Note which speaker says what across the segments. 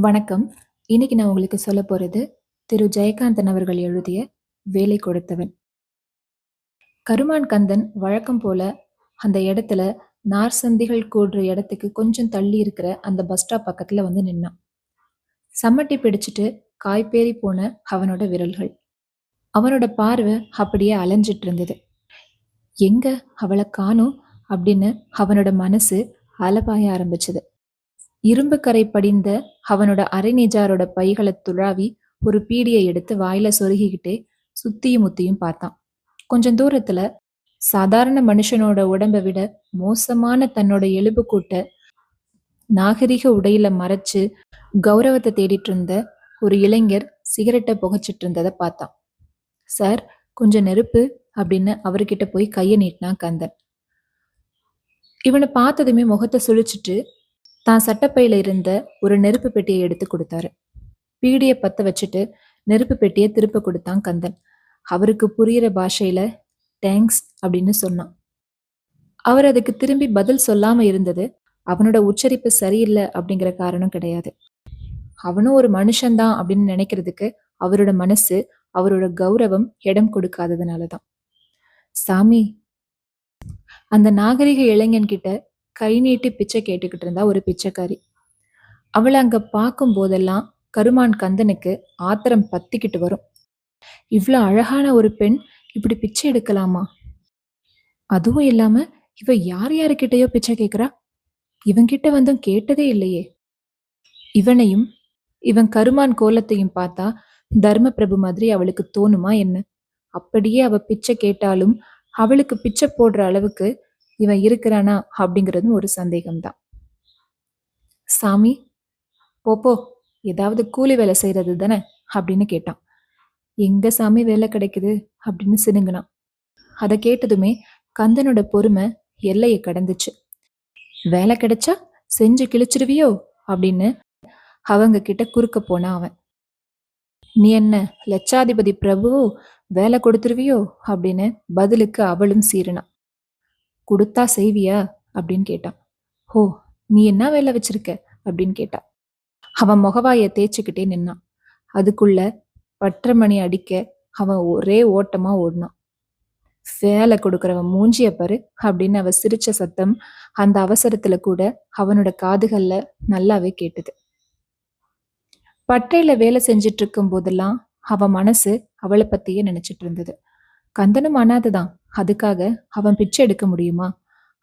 Speaker 1: வணக்கம். இன்னைக்கு நான் உங்களுக்கு சொல்லப் போறது, திரு ஜெயகாந்தன் அவர்கள் எழுதிய வேலை கொடுத்தவன். கருமான் கந்தன் வழக்கம் போல அந்த இடத்துல நார்சந்திகள் கூடுற இடத்துக்கு கொஞ்சம் தள்ளி இருக்கிற அந்த பஸ் ஸ்டாப் பக்கத்துல வந்து நின்னான். சம்மட்டி பிடிச்சிட்டு காய்பேறி போன அவனோட விரல்கள். அவனோட பார்வை அப்படியே அலைஞ்சிட்டு இருந்தது. எங்க அவளை காணோம் அப்படின்னு அவனோட மனசு அலபாய ஆரம்பிச்சது. இரும்பு கரை படிந்த அவனோட அரைநெஜாரோட பைகளை துழாவி ஒரு பீடியை எடுத்து வாயில சொருகிக்கிட்டே சுத்தியும் முத்தியும் பார்த்தான். கொஞ்சம் தூரத்துல சாதாரண மனுஷனோட உடம்பை விட மோசமான தன்னோட எலும்பு கூட்ட நாகரிக உடையில மறைச்சு கௌரவத்தை தேடிட்டு இருந்த ஒரு இளைஞர் சிகரெட்டை புகைச்சிட்டு இருந்ததை பார்த்தான். சார், கொஞ்சம் நெருப்பு அப்படின்னு அவர்கிட்ட போய் கையை நீட்டினான் கந்தன். இவனை பார்த்ததுமே முகத்தை சுழிச்சிட்டு தான் சட்டப்பையில இருந்த ஒரு நெருப்பு பெட்டியை எடுத்து கொடுத்தாரு. பீடியை பத்த வச்சுட்டு நெருப்பு பெட்டியை திருப்ப கொடுத்தான் கந்தன். அவருக்கு புரியிற பாஷையில தேங்க்ஸ் அப்படின்னு சொன்னான். அவர் அதுக்கு திரும்பி பதில் சொல்லாம இருந்தது அவனோட உச்சரிப்பு சரியில்லை அப்படிங்கிற காரணம் கிடையாது. அவனும் ஒரு மனுஷன்தான் அப்படின்னு நினைக்கிறதுக்கு அவரோட மனசு, அவரோட கௌரவம் இடம் கொடுக்காததுனாலதான். சாமி, அந்த நாகரிக இளைஞன் கிட்ட கை நீட்டி பிச்சை கேட்டுக்கிட்டு இருந்தா ஒரு பிச்சைக்காரி. அவளை அங்க பார்க்கும் போதெல்லாம் கருமான் கந்தனுக்கு ஆத்திரம் பத்திக்கிட்டு வரும். இவ்வளவு அழகான ஒரு பெண் இப்படி பிச்சை எடுக்கலாமா? அதுவும் இல்லாம இவ யார் யாருக்கிட்டயோ பிச்சை கேட்கிறா. இவன்கிட்ட வந்தும் கேட்டதே இல்லையே. இவனையும் இவன் கருமான் கோலத்தையும் பார்த்தா தர்ம பிரபு மாதிரி அவளுக்கு தோணுமா என்ன? அப்படியே அவ பிச்சை கேட்டாலும் அவளுக்கு பிச்சை போடுற அளவுக்கு இவன் இருக்கிறானா அப்படிங்கிறதும் ஒரு சந்தேகம்தான். சாமி, போப்போ, ஏதாவது கூலி வேலை செய்யறது தானே அப்படின்னு கேட்டான். எங்க சாமி வேலை கிடைக்குது அப்படின்னு சினுங்கினான். அதை கேட்டதுமே கந்தனோட பொறுமை எல்லையை கடந்துச்சு. வேலை கிடைச்சா செஞ்சு கிழிச்சிருவியோ அப்படின்னு அவங்க கிட்ட குறுக்க போனா அவன். நீ என்ன லட்சாதிபதி பிரபுவோ, வேலை கொடுத்துருவியோ அப்படின்னு பதிலுக்கு அவளும் சீறினான். கொடுத்தா செய்வியா அப்படின்னு கேட்டான். ஓ, நீ என்ன வேலை வச்சிருக்க அப்படின்னு கேட்டான். அவன் முகவாயை தேய்ச்சிக்கிட்டே நின்னான். அதுக்குள்ள 10:30 மணி அடிக்க அவன் ஒரே ஓட்டமா ஓடினான். வேலை கொடுக்கறவன் மூஞ்சிய பாரு அப்படின்னு அவ சிரிச்ச சத்தம் அந்த அவசரத்துல கூட அவனோட காதுகள்ல நல்லாவே கேட்டுது. பட்டையில வேலை செஞ்சிட்டு இருக்கும் போதெல்லாம் அவன் மனசு அவளை பத்தியே நினைச்சிட்டு இருந்தது. கந்தனும் அனாதைதான், அதுக்காக அவன் பிச்சை எடுக்க முடியுமா?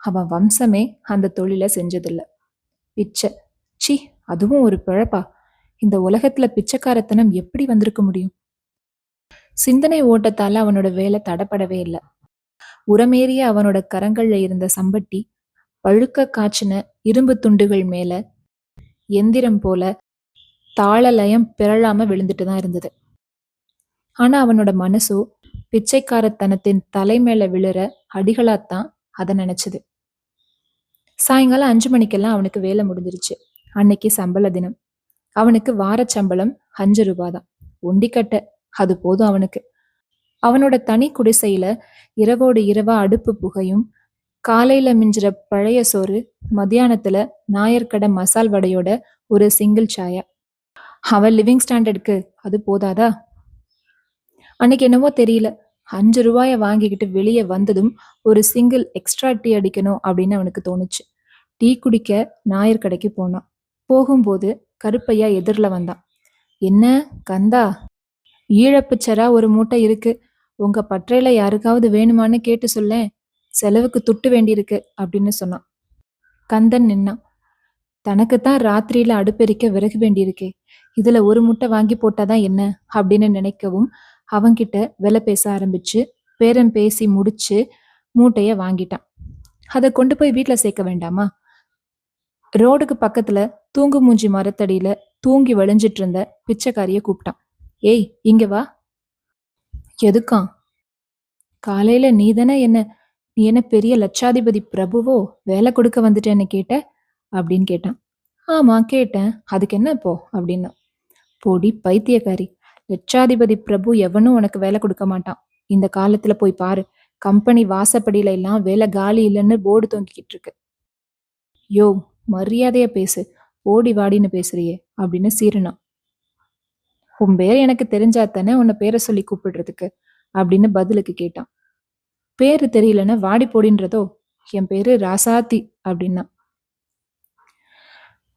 Speaker 1: அவன் வம்சமே அந்த தொழிலை செஞ்சதில்ல. பிச்சை, சி, அதுவும் ஒரு பிழப்பா? இந்த உலகத்துல பிச்சைக்காரத்தனம் எப்படி வந்திருக்க முடியும்? சிந்தனை ஓட்டத்தால அவனோட வேலை தடப்படவே இல்லை. உரமேறிய அவனோட கரங்கள்ல இருந்த சம்பட்டி பழுக்க காய்ச்சின இரும்பு துண்டுகள் மேல எந்திரம் போல தாளலயம் பிறழாம விழுந்துட்டுதான் இருந்தது. ஆனா அவனோட மனசோ பிச்சைக்காரத்தனத்தின் தலை மேல விழுற அடிகளாத்தான் அதை நினைச்சது. சாயங்காலம் 5 மணிக்கெல்லாம் அவனுக்கு வேலை முடிஞ்சிருச்சு. அன்னைக்கு சம்பள தினம். அவனுக்கு வார சம்பளம் 5 ரூபாதான். ஒண்டிக்கட்டை, அது போதும் அவனுக்கு. அவனோட தனி குடிசையில இரவோடு இரவா அடுப்பு புகையும், காலையில மிஞ்சிற பழைய சோறு, மத்தியானத்துல நாயர்கடை மசால் வடையோட ஒரு சிங்கிள் சாயா. அவன் லிவிங் ஸ்டாண்டர்டுக்கு அது போதாதா? அன்னைக்கு என்னவோ தெரியல, 5 ரூபாய வாங்கிக்கிட்டு வெளியே வந்ததும் ஒரு சிங்கிள் எக்ஸ்ட்ரா டீ அடிக்கணும் அப்படின்னு அவனுக்கு தோணுச்சு. டீ குடிக்க நாயர் கடைக்கு போனான். போகும்போது கருப்பையா எதிரில் வந்தான். என்ன கந்தா, ஈழப்புச்சரா ஒரு மூட்டை இருக்கு, உங்க பற்றையில யாருக்காவது வேணுமான்னு கேட்டு சொல்லேன், செலவுக்கு துட்டு வேண்டியிருக்கு அப்படின்னு சொன்னான். கந்தன் நின்னான். தனக்குத்தான் ராத்திரியில அடுப்பெரிக்க விறகு வேண்டியிருக்கே, இதுல ஒரு மூட்டை வாங்கி போட்டாதான் என்ன அப்படின்னு நினைக்கவும் அவன்கிட்ட விலை பேச ஆரம்பிச்சு பேரம் பேசி முடிச்சு மூட்டைய வாங்கிட்டான். அதை கொண்டு போய் வீட்டுல சேர்க்க வேண்டாமா? ரோடுக்கு பக்கத்துல தூங்கு மூஞ்சி மரத்தடியில தூங்கி வழிஞ்சிட்டு இருந்த பிச்சைக்காரிய கூப்பிட்டான். ஏய், இங்க வா. எதுக்கான்? காலையில நீ என்ன பெரிய லட்சாதிபதி பிரபுவோ, வேலை கொடுக்க வந்துட்டேன்னு கேட்ட அப்படின்னு கேட்டான். ஆமா கேட்டேன், அதுக்கு என்ன இப்போ அப்படின்னா. போடி பைத்தியக்காரி, லட்சாதிபதி பிரபு எவனும் உனக்கு வேலை கொடுக்க மாட்டான். இந்த காலத்துல போய் பாரு, கம்பெனி வாசப்படியில எல்லாம் வேலை காலி இல்லைன்னு போர்டு தொங்கிக்கிட்டு இருக்கு. யோ, மரியாதையா பேசு, ஓடி வாடின்னு பேசுறியே அப்படின்னு சீறினான். உன் பேர் எனக்கு தெரிஞ்சாத்தானே உன்னை பேரை சொல்லி கூப்பிடுறதுக்கு அப்படின்னு பதிலுக்கு கேட்டான். பேரு தெரியலன்னா வாடி போடின்றதோ? என் பேரு ராசாத்தி அப்படின்னா.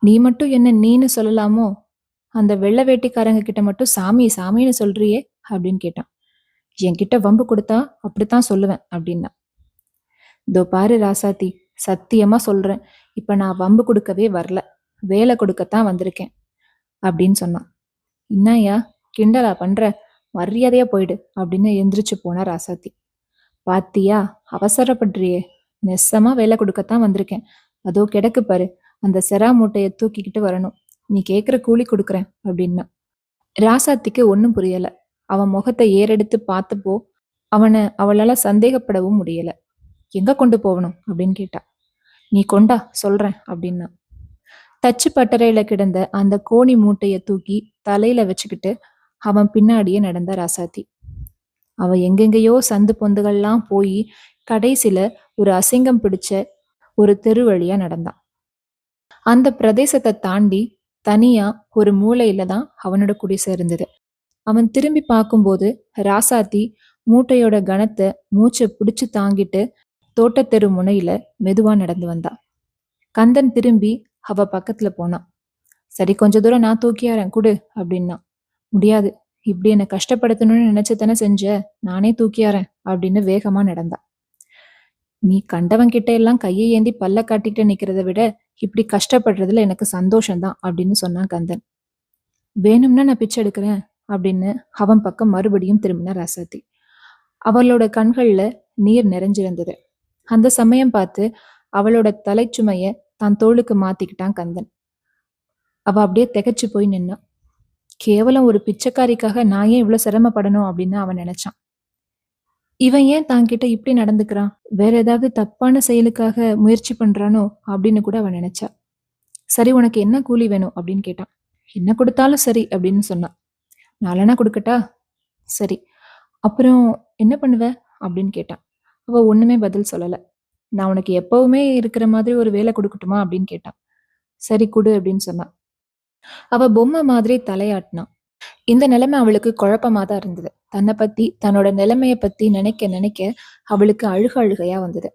Speaker 1: நீ மட்டும் என்ன நீன்னு சொல்லலாமோ? அந்த வெள்ளை வேட்டிக்காரங்க கிட்ட மட்டும் சாமி சாமின்னு சொல்றியே அப்படின்னு கேட்டான். என்கிட்ட வம்பு கொடுத்தா அப்படித்தான் சொல்லுவேன் அப்படின்னா. இதோ பாரு ராசாத்தி, சத்தியமா சொல்றேன், இப்ப நான் வம்பு கொடுக்கவே வரல, வேலை கொடுக்கத்தான் வந்திருக்கேன் அப்படின்னு சொன்னான். இன்னாயா கிண்டலா பண்ற, மரியாதையா போயிடு அப்படின்னு எந்திரிச்சு போனா ராசாத்தி. பாத்தியா, அவசரப்படுறியே, நெசமா வேலை கொடுக்கத்தான் வந்திருக்கேன், அதோ கிடக்கு பாரு, அந்த செரா மூட்டையை தூக்கிக்கிட்டு வரணும், நீ கேக்குற கூலி கொடுக்குறேன் அப்படின்னா. ராசாத்திக்கு ஒன்னும் புரியல. அவன் முகத்தை ஏறெடுத்து பார்த்தப்போ அவளால சந்தேகப்படவும் முடியல. எங்க கொண்டு போகணும் அப்படின்னு கேட்டா. நீ கொண்டா சொல்றேன் அப்படின்னா. தச்சு பட்டறையில கிடந்த அந்த கோணி மூட்டைய தூக்கி தலையில வச்சுக்கிட்டு அவன் பின்னாடியே நடந்த ராசாத்தி. அவன் எங்கெங்கயோ சந்து பொந்துகள்லாம் போய் கடைசியில ஒரு அசிங்கம் பிடிச்ச ஒரு தெரு வழியா நடந்தான். அந்த பிரதேசத்தை தாண்டி தனியா ஒரு மூலையில தான் அவனோட குடிசை இருந்தது. அவன் திரும்பி பார்க்கும்போது ராசாத்தி மூட்டையோட கனத்தை மூச்சை பிடிச்சு தாங்கிட்டு தோட்டத்தெரு முனையில மெதுவா நடந்து வந்தா. கந்தன் திரும்பி அவ பக்கத்துல போனான். சரி, கொஞ்ச தூரம் நான் தூக்கியாரன் குடு அப்படின்னா. முடியாது, இப்படி என்னை கஷ்டப்படுத்தணும்னு நினைச்சுதானே செஞ்ச, நானே தூக்கியாரன் அப்படின்னு வேகமா நடந்தா. நீ கண்டவன் கிட்ட எல்லாம் கையை ஏந்தி பல்ல காட்டிக்கிட்டு நிக்கிறத விட இப்படி கஷ்டப்படுறதுல எனக்கு சந்தோஷம்தான் அப்படின்னு சொன்னான் கந்தன். வேணும்னா நான் பிச்சை எடுக்கிறேன் அப்படின்னு அவன் பக்கம் மறுபடியும் திரும்பின ராசாத்தி. அவளோட கண்கள்ல நீர் நிறைஞ்சிருந்தது. அந்த சமயம் பார்த்து அவளோட தலைச்சுமைய தான் தோளுக்கு மாத்திக்கிட்டான் கந்தன். அவ அப்படியே திகைச்சு போய் நின்னான். கேவலம் ஒரு பிச்சைக்காரிக்காக நான் ஏன் இவ்வளவு சிரமப்படணும் அப்படின்னு அவன் நினைச்சான். இவன் ஏன் தான்கிட்ட இப்படி நடந்துக்கிறான், வேற ஏதாவது தப்பான செயலுக்காக முயற்சி பண்றானோ அப்படின்னு கூட அவன் நினைச்சா. சரி, உனக்கு என்ன கூலி வேணும் அப்படின்னு கேட்டான். என்ன கொடுத்தாலும் சரி அப்படின்னு சொன்னான். நாலனா கொடுக்கட்டா? சரி, அப்புறம் என்ன பண்ணுவ அப்படின்னு கேட்டான். அவ ஒண்ணுமே பதில் சொல்லல. நான் உனக்கு எப்பவுமே இருக்கிற மாதிரி ஒரு வேலை கொடுக்கட்டுமா அப்படின்னு கேட்டான். சரி குடு அப்படின்னு சொன்னான். அவ பொம்மை மாதிரி தலையாட்டினான். இந்த நிலைமை அவளுக்கு குழப்பமா தான் இருந்தது. தன்னை பத்தி, தன்னோட நிலைமைய பத்தி நினைக்க நினைக்க அவளுக்கு அழுகையா வந்தது.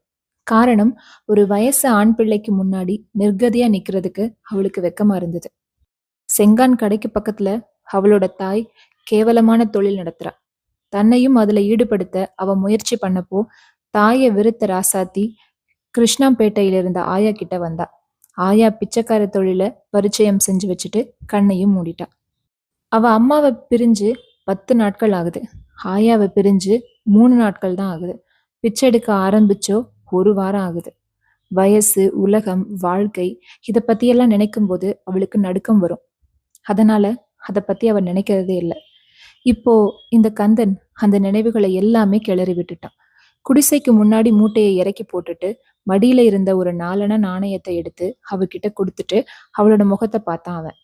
Speaker 1: காரணம், ஒரு வயசு ஆண் பிள்ளைக்கு முன்னாடி நிர்கதியா நிக்கிறதுக்கு அவளுக்கு வெக்கமா இருந்தது. செங்கான் கடைக்கு பக்கத்துல அவளோட தாய் கேவலமான தொழில் நடத்துறா. தன்னையும் அதுல ஈடுபடுத்த அவ முயற்சி பண்ணப்போ தாயை வெறுத்த ராசாத்தி கிருஷ்ணாம்பேட்டையில இருந்த ஆயா கிட்ட வந்தா. ஆயா பிச்சைக்கார தொழில பரிச்சயம் செஞ்சு வச்சுட்டு கண்ணையும் மூடிட்டா. அவ அம்மாவை பிரிஞ்சு 10 நாட்கள் ஆகுது. ஆயாவை பிரிஞ்சு 3 நாட்கள் தான் ஆகுது. பிச்சை எடுக்க ஆரம்பிச்சோ 1 வாரம் ஆகுது. வயசு, உலகம், வாழ்க்கை இத பத்தியெல்லாம் நினைக்கும் போது அவளுக்கு நடுக்கம் வரும். அதனால அதை பத்தி அவ நினைக்கிறதே இல்லை. இப்போ இந்த கந்தன் அந்த நினைவுகளை எல்லாமே கிளறி விட்டுட்டான். குடிசைக்கு முன்னாடி மூட்டையை இறக்கி போட்டுட்டு மடியில இருந்த ஒரு 4 நாணயத்தை எடுத்து அவகிட்ட கொடுத்துட்டு அவளோட முகத்தை பார்த்தான் அவன்.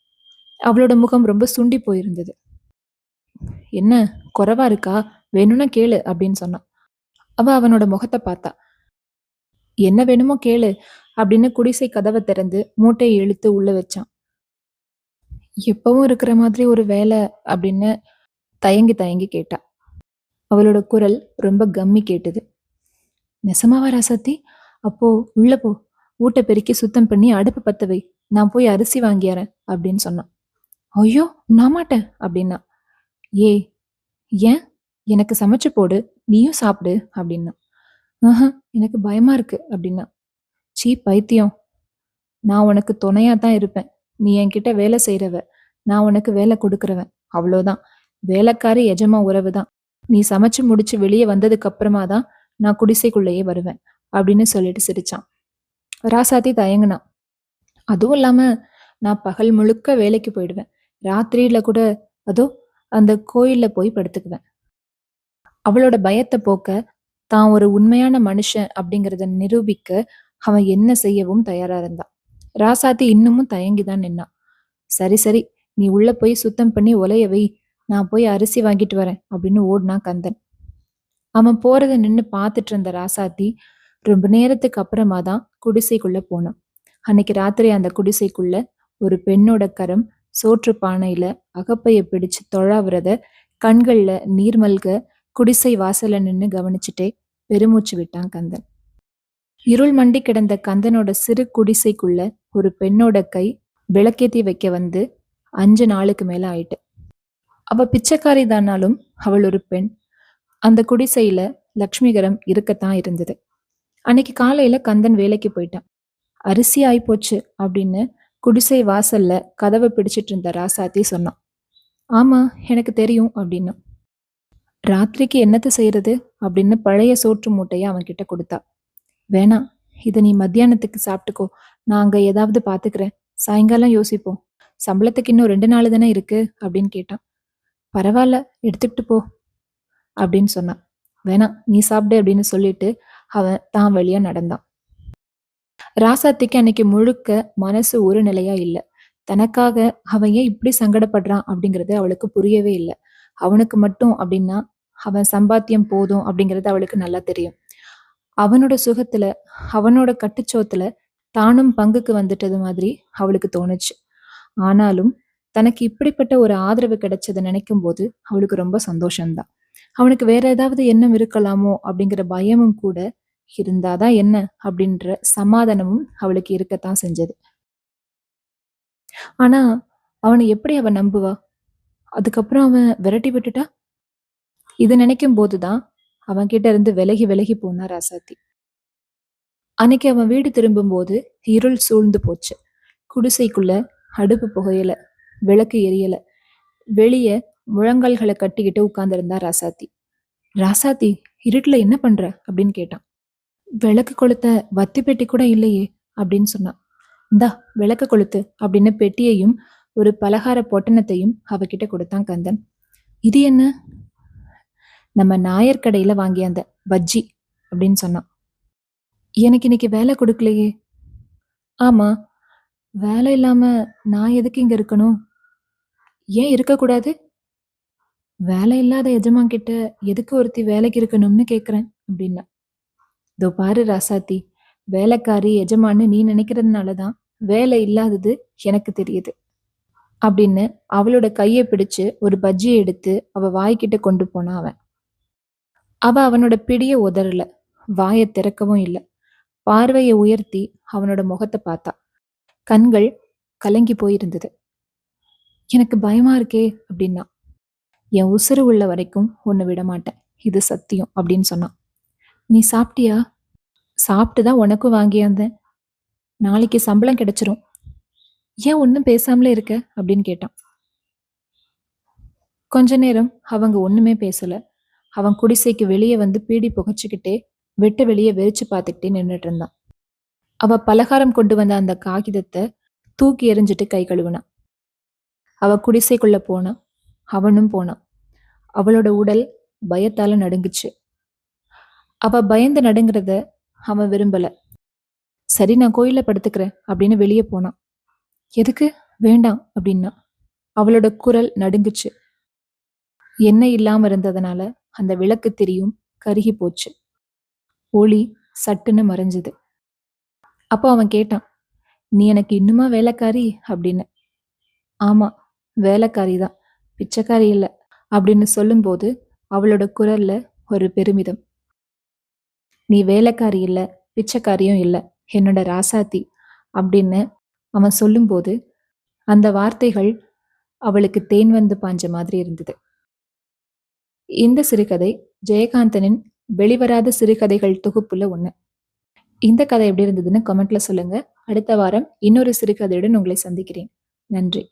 Speaker 1: அவளோட முகம் ரொம்ப சுண்டி போயிருந்தது. என்ன குறைவா இருக்கா, வேணும்னா கேளு அப்படின்னு சொன்னான். அவ அவனோட முகத்தை பார்த்தா. என்ன வேணுமோ கேளு அப்படின்னு குடிசை கதவை திறந்து மூட்டையை இழுத்து உள்ள வச்சான். எப்பவும் இருக்கிற மாதிரி ஒரு வேலை அப்படின்னு தயங்கி தயங்கி கேட்டா. அவளோட குரல் ரொம்ப கம்மி கேட்டது. நெசமாவா ராசாத்தி? அப்போ உள்ள போ, ஊட்ட பெருக்கி சுத்தம் பண்ணி அடுப்பு பத்த வை, நான் போய் அரிசி வாங்கியாரேன் அப்படின்னு சொன்னான். ஐயோ, நான் மாட்டேன் அப்படின்னா. ஏ, ஏன்? எனக்கு சமைச்சு போடு, நீயும் சாப்பிடு அப்படின்னா. எனக்கு பயமா இருக்கு அப்படின்னா. சீ பைத்தியம், நான் உனக்கு துணையா தான் இருப்பேன். நீ என்கிட்ட வேலை செய்யறவ, நான் உனக்கு வேலை கொடுக்கறவன், அவ்வளோதான். வேலைக்காரி எஜமா உறவு தான். நீ சமைச்சு முடிச்சு வெளியே வந்ததுக்கு அப்புறமா தான் நான் குடிசைக்குள்ளேயே வருவேன் அப்படின்னு சொல்லிட்டு சிரிச்சான். ராசாத்தி தயங்குனான். அதுவும் இல்லாம நான் பகல் முழுக்க வேலைக்கு போயிடுவேன், ராத்திரியில கூட அதோ அந்த கோயில்ல போய் படுத்துக்குவேன். அவளோட பயத்தை போக்க, தான் ஒரு உண்மையான மனுஷன் அப்படிங்கிறத நிரூபிக்க அவன் என்ன செய்யவும் தயாரா இருந்தான். ராசாத்தி இன்னமும் தயங்கிதான் நின்னான். சரி சரி, நீ உள்ள போய் சுத்தம் பண்ணி ஒலைய வை, நான் போய் அரிசி வாங்கிட்டு வரேன் அப்படின்னு ஓடினான் கந்தன். அவன் போறத நின்னு பார்த்துட்டு இருந்த ராசாத்தி ரொம்ப நேரத்துக்கு அப்புறமா தான் குடிசைக்குள்ள போனான். அன்னைக்கு ராத்திரி அந்த குடிசைக்குள்ள ஒரு பெண்ணோட கரம் சோற்று பானையில அகப்பைய பிடிச்சு தொழாவுறத, கண்கள்ல நீர் மல்க குடிசை வாசல்ல நின்னு கவனிச்சுட்டே பெருமூச்சு விட்டான் கந்தன். இருள் மண்டி கிடந்த கந்தனோட சிறு குடிசைக்குள்ள ஒரு பெண்ணோட கை விளக்கேத்தி வைக்க வந்து 5 நாளுக்கு மேல ஆயிட்டு. அவ பிச்சைக்காரி தானாலும் அவள் ஒரு பெண். அந்த குடிசையில லக்ஷ்மிகரம் இருக்கத்தான் இருந்தது. அன்னைக்கு காலையில கந்தன் வேலைக்கு போயிட்டான். அரிசி ஆயிப்போச்சு அப்படின்னு குடிசை வாசல்ல கதவை பிடிச்சிட்டு இருந்த ராசாத்தி சொன்னான். ஆமா, எனக்கு தெரியும் அப்படின்னா. ராத்திரிக்கு என்னத்த செய்யறது அப்படின்னு பழைய சோற்று மூட்டைய அவன் கிட்ட கொடுத்தா. வேணாம், இதை நீ மத்தியானத்துக்கு சாப்பிட்டுக்கோ, நான் அங்க ஏதாவது பாத்துக்கிறேன், சாயங்காலம் யோசிப்போம், சம்பளத்துக்கு இன்னும் 2 நாள் தானே இருக்கு அப்படின்னு கேட்டான். பரவாயில்ல, எடுத்துக்கிட்டு போ அப்படின்னு சொன்னான். வேணாம், நீ சாப்பிடு அப்படின்னு சொல்லிட்டு அவன் தான் வழியா நடந்தான். ராசாத்திக்கு அன்னைக்கு முழுக்க மனசு ஒரு நிலையா இல்ல. தனக்காக அவன் ஏன் இப்படி சங்கடப்படுறான் அப்படிங்கிறது அவளுக்கு புரியவே இல்லை. அவனுக்கு மட்டும் அப்படின்னா அவன் சம்பாத்தியம் போதும் அப்படிங்கிறது அவளுக்கு நல்லா தெரியும். அவனோட சுகத்துல, அவனோட கட்டுச்சோத்துல தானும் பங்குக்கு வந்துட்டது மாதிரி அவளுக்கு தோணுச்சு. ஆனாலும் தனக்கு இப்படிப்பட்ட ஒரு ஆதரவு கிடைச்சதை நினைக்கும் போது அவளுக்கு ரொம்ப சந்தோஷம்தான். அவனுக்கு வேற ஏதாவது எண்ணம் இருக்கலாமோ அப்படிங்கிற பயமும் கூட இருந்தாதான் என்ன அப்படின்ற சமாதானமும் அவளுக்கு இருக்கத்தான் செஞ்சது. ஆனா அவனை எப்படி அவன் நம்புவா? அதுக்கப்புறம் அவன் விரட்டி விட்டுட்டா? இதை நினைக்கும் போதுதான் அவன் கிட்ட இருந்து விலகி விலகி போனா ராசாத்தி. அன்னைக்கு அவன் வீடு திரும்பும் போது இருள் சூழ்ந்து போச்சு. குடிசைக்குள்ள அடுப்பு புகையல, விளக்கு எரியல. வெளியே முழங்கால்களை கட்டிக்கிட்டு உட்கார்ந்திருந்தா ராசாத்தி. ராசாத்தி, இருட்டுல என்ன பண்ற அப்படின்னு கேட்டான். விளக்கு கொளுத்த வத்தி பெட்டி கூட இல்லையே அப்படின்னு சொன்னான். இந்தா விளக்கு கொளுத்து அப்படின்னு பெட்டியையும் ஒரு பலகார பொட்டணத்தையும் அவகிட்ட கொடுத்தான் கந்தன். இது என்ன? நம்ம நாயர் கடையில வாங்கிய அந்த பஜ்ஜி அப்படின்னு சொன்னான். எனக்கு இன்னைக்கு வேலை கொடுக்கலையே. ஆமா, வேலை இல்லாம நான் எதுக்கு இங்க இருக்கணும்? ஏன் இருக்கக்கூடாது? வேலை இல்லாத எஜமான் கிட்ட எதுக்கு ஒருத்தி வேலைக்கு இருக்கணும்னு கேக்குறேன் அப்படின்னா. இதோ பாரு ராசாத்தி, வேலைக்காரி எஜமான்னு நீ நினைக்கிறதுனாலதான் வேலை இல்லாதது எனக்கு தெரியுது அப்படின்னு அவளோட கையை பிடிச்சு ஒரு பஜ்ஜியை எடுத்து அவ வாய்க்கிட்ட கொண்டு போனா அவன். அவ அவனோட பிடிய உதறல, வாயை திறக்கவும் இல்லை. பார்வையை உயர்த்தி அவனோட முகத்தை பார்த்தா. கண்கள் கலங்கி போயிருந்தது. எனக்கு பயமா இருக்கே அப்படின்னா. என் உசுறு உள்ள வரைக்கும் உன்னை விட மாட்டேன், இது சத்தியம் அப்படின்னு சொன்னான். நீ சாப்பிட்டியா? சாப்பிட்டுதான் உனக்கும் வாங்கியாந்தேன். நாளைக்கு சம்பளம் கிடைச்சிரும். ஏன் ஒன்னும் பேசாமலே இருக்க அப்படின்னு கேட்டான். கொஞ்ச நேரம் அவங்க ஒண்ணுமே பேசல. அவன் குடிசைக்கு வெளியே வந்து பீடி புகைச்சுக்கிட்டே வெட்ட வெளியே வெறிச்சு பார்த்துக்கிட்டே நின்றுட்டு இருந்தான். அவ பலகாரம் கொண்டு வந்த அந்த காகிதத்தை தூக்கி எறிஞ்சிட்டு கை கழுவுனான். அவ குடிசைக்குள்ள போனான். அவனும் போனான். அவளோட உடல் பயத்தால நடுங்குச்சு. அவ பயந்து நடுங்கிறத அவன் விரும்பல. சரி, நான் கோயில படுத்துக்கிறேன் அப்படின்னு வெளியே போனான். எதுக்கு? வேண்டாம் அப்படின்னா. அவளோட குரல் நடுங்குச்சு. எண்ணெய் இல்லாம இருந்ததுனால அந்த விளக்கு திரியும் கருகி போச்சு. ஒளி சட்டுன்னு மறைஞ்சது. அப்போ அவன் கேட்டான், நீ எனக்கு இன்னுமா வேலைக்காரி அப்படின்னு. ஆமா, வேலைக்காரி தான், பிச்சைக்காரி இல்ல அப்படின்னு சொல்லும்போது அவளோட குரல்ல ஒரு பெருமிதம். நீ வேலைக்காரி இல்ல, பிச்சைக்காரியும் இல்ல, என்னோட ராசாத்தி அப்படின்னு அவன் சொல்லும்போது அந்த வார்த்தைகள் அவளுக்கு தேன் வந்து பாஞ்ச மாதிரி இருந்தது. இந்த சிறுகதை ஜெயகாந்தனின் வெளிவராத சிறுகதைகள் தொகுப்புல ஒண்ணு. இந்த கதை எப்படி இருந்ததுன்னு கமெண்ட்ல சொல்லுங்க. அடுத்த வாரம் இன்னொரு சிறுகதையுடன் உங்களை சந்திக்கிறேன். நன்றி.